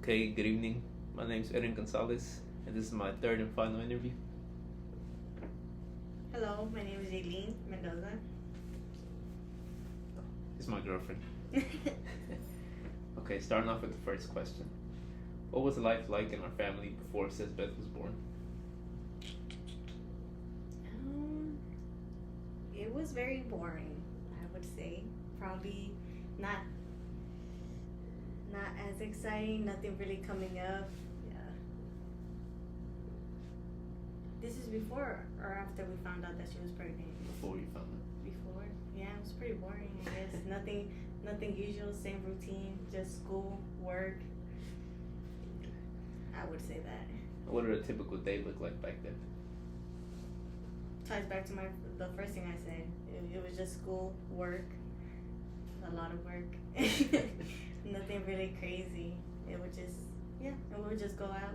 Okay, good evening. My name is Erin Gonzalez, and this is my third and final interview. Hello, my name is Jaylene Mendoza. This is my girlfriend. Okay, starting off with the first question. What was life like in our family before Sisbeth was born? It was very boring, I would say. Probably not as exciting, nothing really coming up. Yeah. This is before or after we found out that she was pregnant? Before you found out. Before? Yeah, it was pretty boring, I guess. Nothing usual, same routine, just school, work. I would say that. What did a typical day look like back then? Ties back to the first thing I said. It was just school, work, a lot of work. Nothing really crazy. It would just, and we would just go out.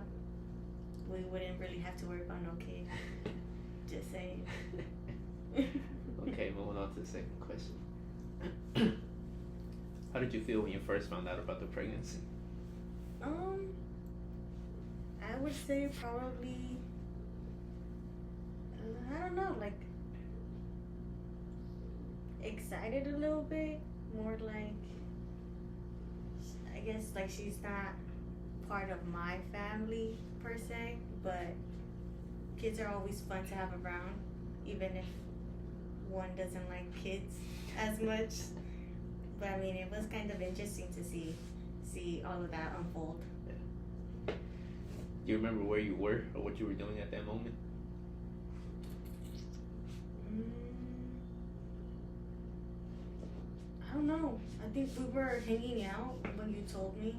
We wouldn't really have to worry about no kid. Just saying. Okay, moving on to the second question. How did you feel when you first found out about the pregnancy? I would say probably, I don't know, like excited a little bit, more like, I guess like she's not part of my family per se, but kids are always fun to have around, even if one doesn't like kids as much. But I mean, it was kind of interesting to see all of that unfold. Yeah. Do you remember where you were or what you were doing at that moment? I don't know. I think we were hanging out when you told me.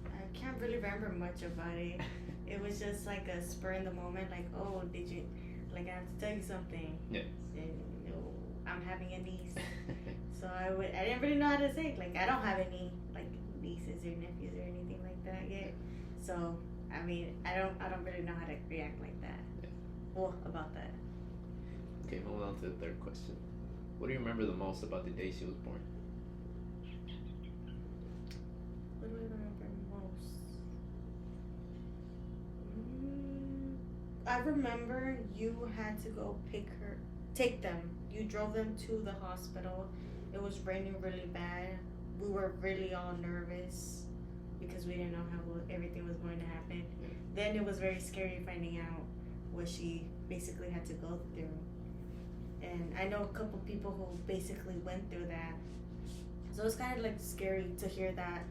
I can't really remember much about it. It was just like a spur in the moment, like, oh, did you, like, I have to tell you something. Yeah. And, I'm having a niece. So I didn't really know how to say it. Like, I don't have any, like, nieces or nephews or anything like that yet. So, I mean, I don't really know how to react like that. Yeah. Well, about that. Okay, moving on to the third question. What do you remember the most about the day she was born? What do I remember most? I remember you had to go take them. You drove them to the hospital. It was raining really bad. We were really all nervous because we didn't know how everything was going to happen. Yeah. Then it was very scary finding out what she basically had to go through. And I know a couple people who basically went through that. So it's kind of like scary to hear that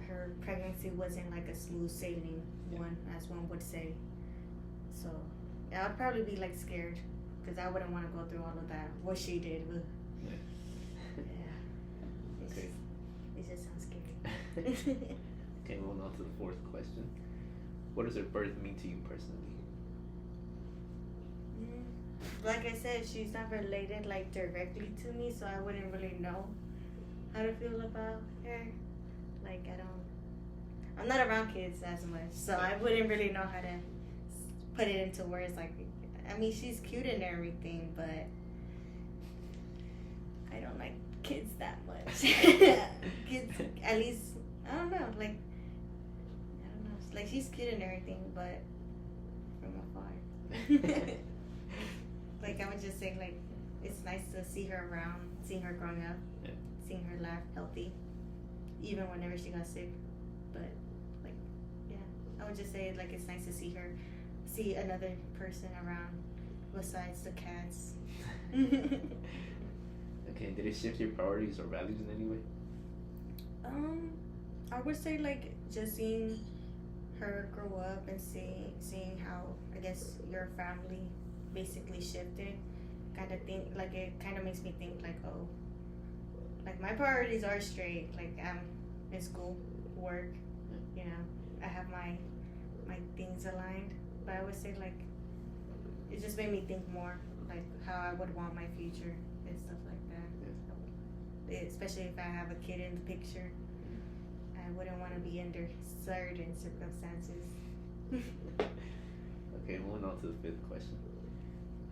her pregnancy wasn't like a smooth sailing one, as one would say. So yeah, I'd probably be like scared because I wouldn't want to go through all of that. What she did. Yeah. Yeah. Okay. It just sounds scary. Okay, moving on to the fourth question. What does her birth mean to you personally? Like I said, she's not related like directly to me, so I wouldn't really know how to feel about her. Like I'm not around kids as much, so I wouldn't really know how to put it into words. Like, I mean, she's cute and everything, but I don't like kids that much. Kids, at least, I don't know. Like, I don't know. Like, she's cute and everything, but from afar. Like, I would just say, like, it's nice to see her around, seeing her growing up, Yeah. seeing her laugh healthy, even whenever she got sick. But, like, yeah, I would just say, like, it's nice to see another person around besides the cats. Okay, did it shift your priorities or values in any way? I would say, like, just seeing her grow up and seeing how, I guess, your family basically shifted, kind of think, like, it kind of makes me think, like, oh, like, my priorities are straight. Like, I'm in school, work, you know, I have my things aligned. But I would say, like, it just made me think more, like, how I would want my future and stuff like that. Especially if I have a kid in the picture, I wouldn't want to be under certain circumstances. Okay, moving on to the fifth question.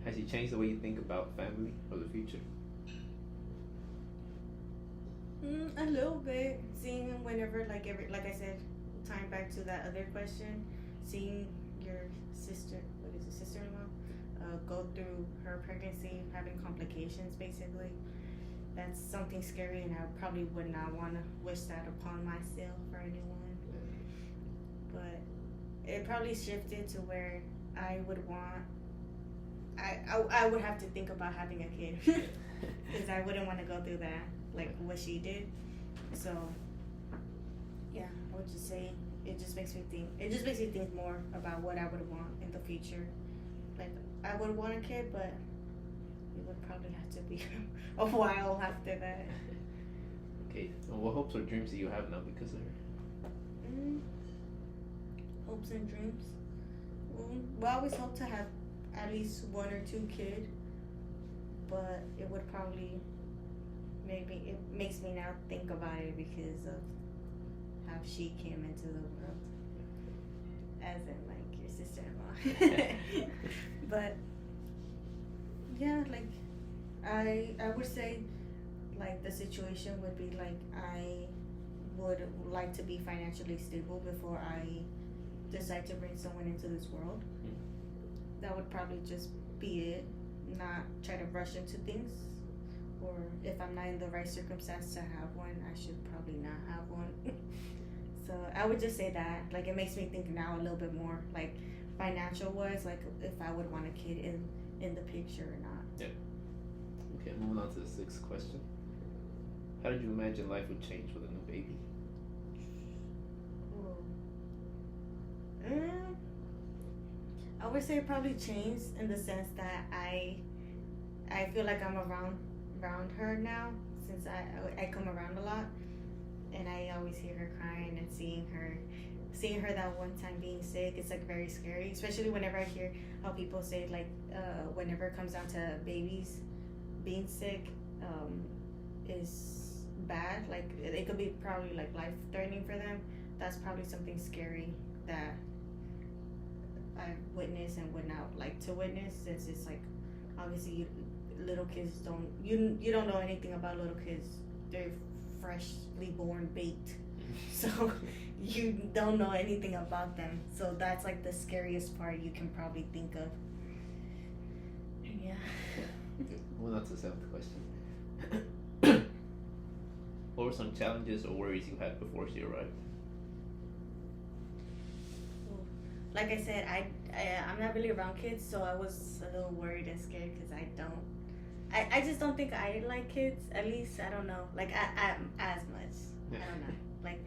Has she changed the way you think about family or the future? A little bit. Seeing whenever like I said, tying back to that other question, seeing your sister, what is it, sister-in-law, go through her pregnancy, having complications, basically. That's something scary, and I probably would not want to wish that upon myself or anyone. But it probably shifted to where I would want. I would have to think about having a kid because I wouldn't want to go through that like what she did. So yeah, I would just say it just makes me think. It just makes me think more about what I would want in the future. Like I would want a kid, but it would probably have to be a while after that. Okay, and what hopes or dreams do you have now because of her? Hopes and dreams. Well, I always hope to have at least 1 or 2 kids, but it would probably maybe it makes me now think about it because of how she came into the world, as in like your sister-in-law. But yeah, like I would say like the situation would be like I would like to be financially stable before I decide to bring someone into this world. That would probably just be it. Not try to rush into things, or if I'm not in the right circumstance to have one, I should probably not have one. So I would just say that, like, it makes me think now a little bit more, like, financial wise, like if I would want a kid in the picture or not. Yeah. Okay, moving on to the 6th question. How did you imagine life would change with a new baby? I would say probably changed in the sense that I feel like I'm around her now, since I come around a lot, and I always hear her crying, and seeing her that one time being sick, it's like very scary, especially whenever I hear how people say like whenever it comes down to babies being sick is bad, like it could be probably like life threatening for them. That's probably something scary that I witnessed and would not like to witness, since it's like obviously little kids don't you don't know anything about little kids. They're freshly born baked, so you don't know anything about them. So that's like the scariest part you can probably think of. Yeah. Moving on to the 7th question. What were some challenges or worries you had before she arrived? Like I said, I'm not really around kids, so I was a little worried and scared because I just don't think I like kids. At least I don't know, like I as much. Yeah. I don't know. Like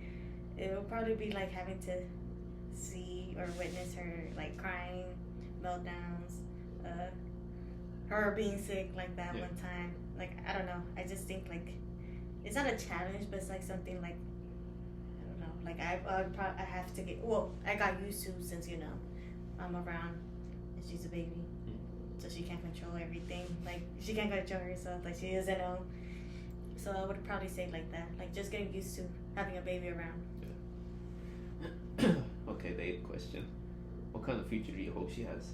it would probably be like having to see or witness her like crying, meltdowns, her being sick like that one time. Like I don't know. I just think like it's not a challenge, but it's like something like. Like I have to get. Well, I got used to, since I'm around, and she's a baby, so she can't control everything. Like she can't control herself. Like she doesn't know. So I would probably say like that. Like just getting used to having a baby around. Yeah. Okay, the 8th question. What kind of future do you hope she has?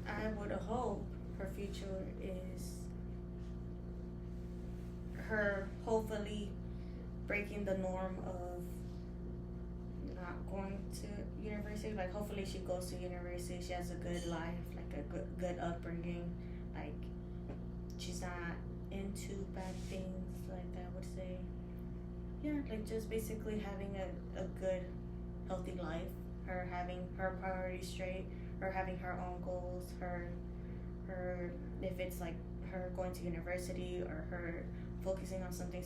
I would hope her future is her hopefully breaking the norm of not going to university. Like hopefully she goes to university, she has a good life, like a good upbringing, like she's not into bad things, like I would say. Yeah, like just basically having a good healthy life, her having her priorities straight, her having her own goals, her if it's like her going to university or her focusing on something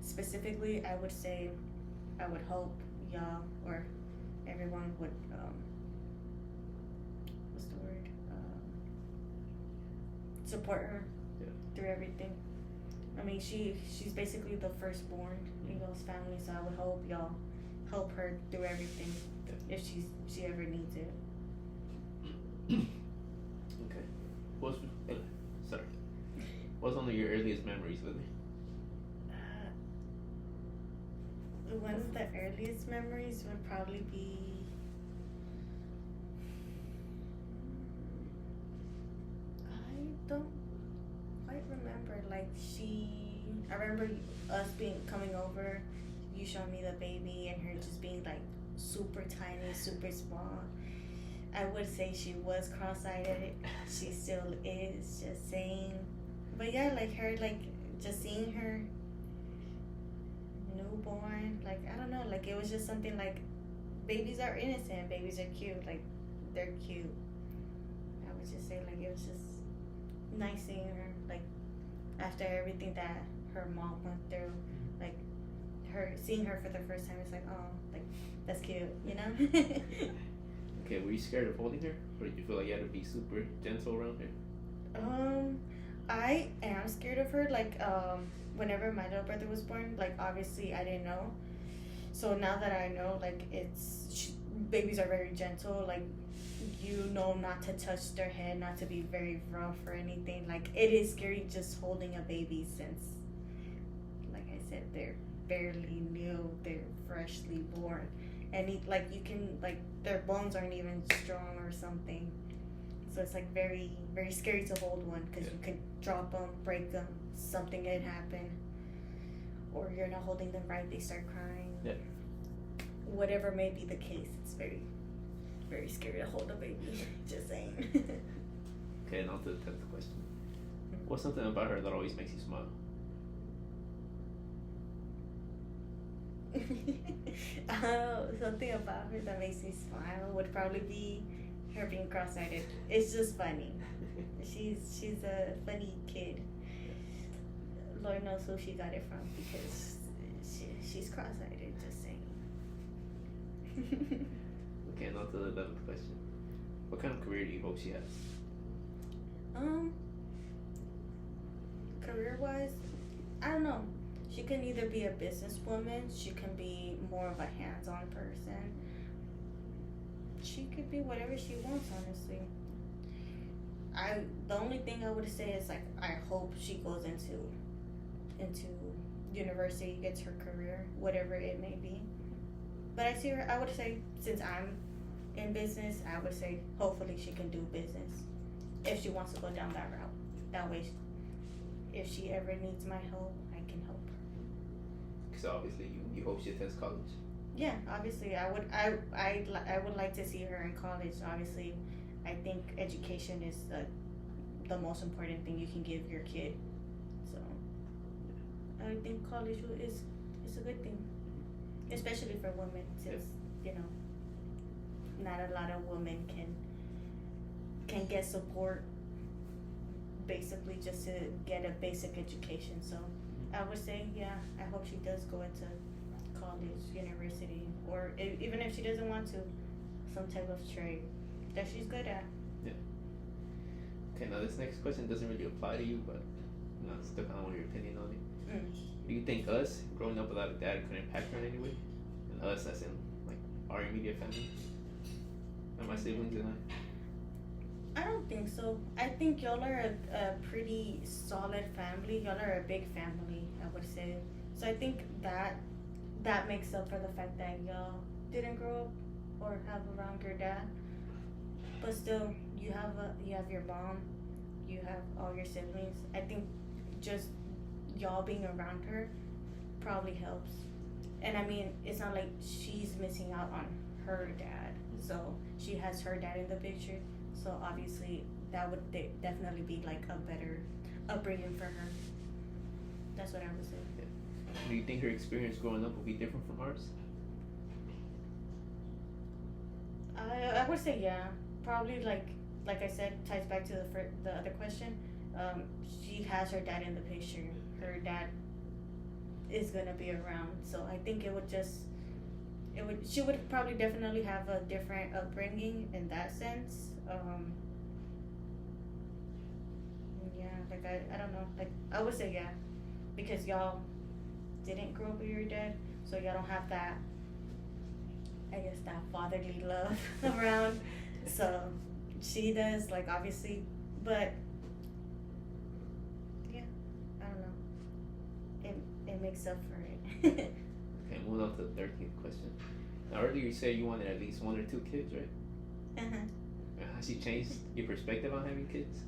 specifically, I would say, I would hope y'all or everyone would, what's the word? Support her through everything. I mean, she's basically the firstborn in y'all's family, so I would hope y'all help her through everything if she ever needs it. Okay. What's one of your earliest memories with me? One of the earliest memories would probably be I don't quite remember. Like she I remember us being coming over, you showing me the baby and her just being like super tiny, super small. I would say she was cross-eyed. She still is. Just saying. But yeah, like her, like just seeing her newborn, like I don't know, like it was just something like babies are innocent, babies are cute, like they're cute. I would just say like it was just nice seeing her, like after everything that her mom went through, like her seeing her for the first time, it's like oh, like that's cute, you know. Okay, were you scared of holding her, or did you feel like you had to be super gentle around her? I am scared of her. Like, whenever my little brother was born, like obviously I didn't know. So now that I know, like babies are very gentle. Like, you know not to touch their head, not to be very rough or anything. Like, it is scary just holding a baby since, like I said, they're barely new. They're freshly born, and like you can like their bones aren't even strong or something. So it's like very, very scary to hold one because you could drop them, break them, something could happen, or you're not holding them right, they start crying. Yeah. Whatever may be the case, it's very, very scary to hold a baby. Just saying. Okay, now to the 10th question. What's something about her that always makes you smile? Something about her that makes me smile would probably be her being cross-eyed. It's just funny. She's a funny kid. Lord knows who she got it from because she's cross-eyed. Just saying. Okay, now to the 11th question. What kind of career do you hope she has? Career-wise, I don't know. She can either be a businesswoman. She can be more of a hands-on person. She could be whatever she wants, honestly. The only thing I would say is like I hope she goes into university, gets her career, whatever it may be. But I would say since I'm in business, I would say hopefully she can do business if she wants to go down that route. That way, if she ever needs my help, I can help her. Because obviously you hope she attends college. Yeah, obviously, I would like to see her in college. Obviously, I think education is the most important thing you can give your kid. So, I think college is a good thing, especially for women, since you know, not a lot of women can get support. Basically, just to get a basic education. So, I would say, yeah, I hope she does go into college, university, or even if she doesn't want to, some type of trade that she's good at. Yeah. Okay, now this next question doesn't really apply to you, but you know, I still kind of want your opinion on it. Do you think us growing up without a dad could impact her in any way? And us, as in like our immediate family, and my siblings and I. I don't think so. I think y'all are a pretty solid family. Y'all are a big family, I would say. So I think that makes up for the fact that y'all didn't grow up or have around your dad. But still, you have your mom, you have all your siblings. I think just y'all being around her probably helps. And I mean, it's not like she's missing out on her dad. So she has her dad in the picture. So obviously that would definitely be like a better upbringing for her. That's what I would say. Yeah. Do you think her experience growing up will be different from ours? I would say yeah. Probably like I said, ties back to the other question. She has her dad in the picture. Her dad is gonna be around. So I think she would probably definitely have a different upbringing in that sense. Yeah, like I don't know, like I would say yeah, because y'all didn't grow up with your dad, so y'all don't have that, I guess, that fatherly love around. So she does, like, obviously, but yeah, I don't know, it makes up for it. Okay, moving on to the 13th question. Now earlier you said you wanted at least 1 or 2 kids, right? Has she changed your perspective on having kids?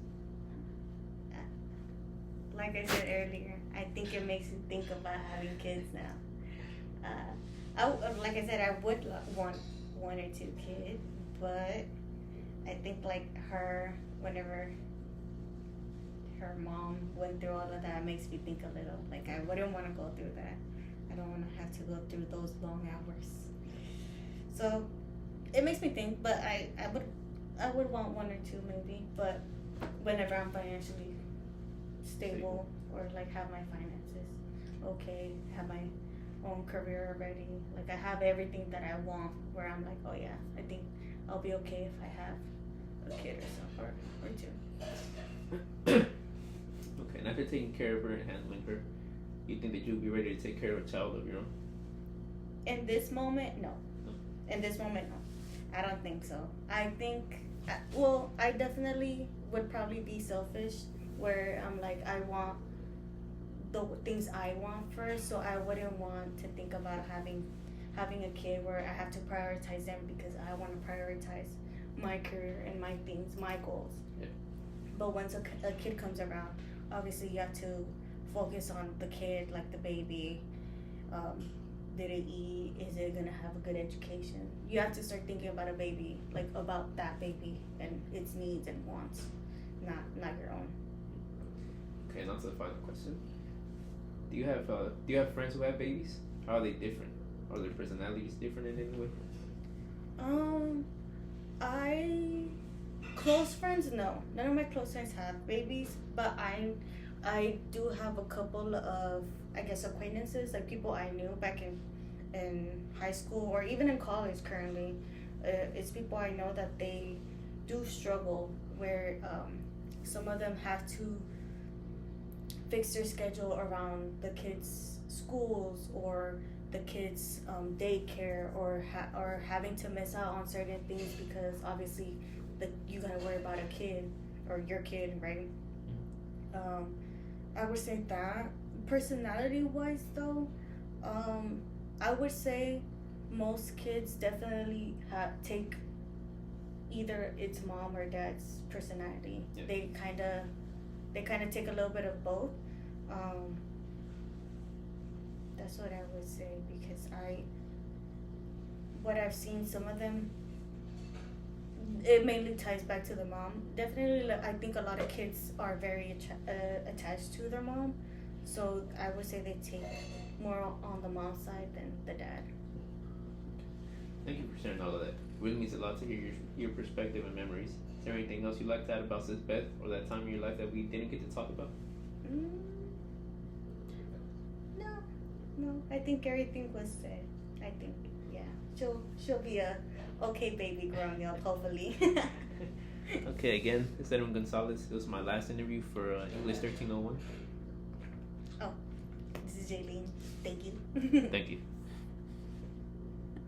like I said earlier, I think it makes you think about having kids now. Like I said, I would want one or two kids, but I think like whenever her mom went through all of that, makes me think a little. Like I wouldn't want to go through that. I don't want to have to go through those long hours. So it makes me think, but I would want one or two maybe, but whenever I'm financially stable or like have my finances okay, have my own career already, like I have everything that I want, where I'm like, oh yeah, I think I'll be okay if I have a kid or two. Okay, and after taking care of her and handling her, you think that you'll be ready to take care of a child of your own? In this moment, no. In this moment, no. I don't think so. I think, well, I definitely would probably be selfish, where I'm like, I want the things I want first, so I wouldn't want to think about having a kid where I have to prioritize them, because I want to prioritize my career and my things, my goals. Yeah. But once a kid comes around, obviously you have to focus on the kid, like the baby. Did it eat? Is it gonna have a good education? You have to start thinking about a baby, like about that baby and its needs and wants, not your own. Okay, and on to the final question. Do you have friends who have babies? How are they different? Are their personalities different in any way? Close friends, no. None of my close friends have babies, but I do have a couple of, I guess, acquaintances, like people I knew back in high school or even in college currently. It's people I know that they do struggle, where some of them have to fix their schedule around the kids' schools or the kids' daycare, or having to miss out on certain things because obviously you gotta worry about a kid or your kid, right? I would say that. Personality wise though, I would say most kids definitely take either its mom or dad's personality. Yeah. They kind of take a little bit of both. That's what I would say, because what I've seen, some of them, it mainly ties back to the mom. Definitely, I think a lot of kids are very attached to their mom, so I would say they take more on the mom's side than the dad. Thank you for sharing all of that. It really means a lot to hear your perspective and memories. Is there anything else you'd like to add about Sis Beth, or that time in your life that we didn't get to talk about? No. I think everything was said. I think, yeah, she'll be a okay baby growing up, hopefully. Okay, again, it's Edwin Gonzalez. It was my last interview for English 1301. Oh, this is Jaylene. Thank you. Thank you.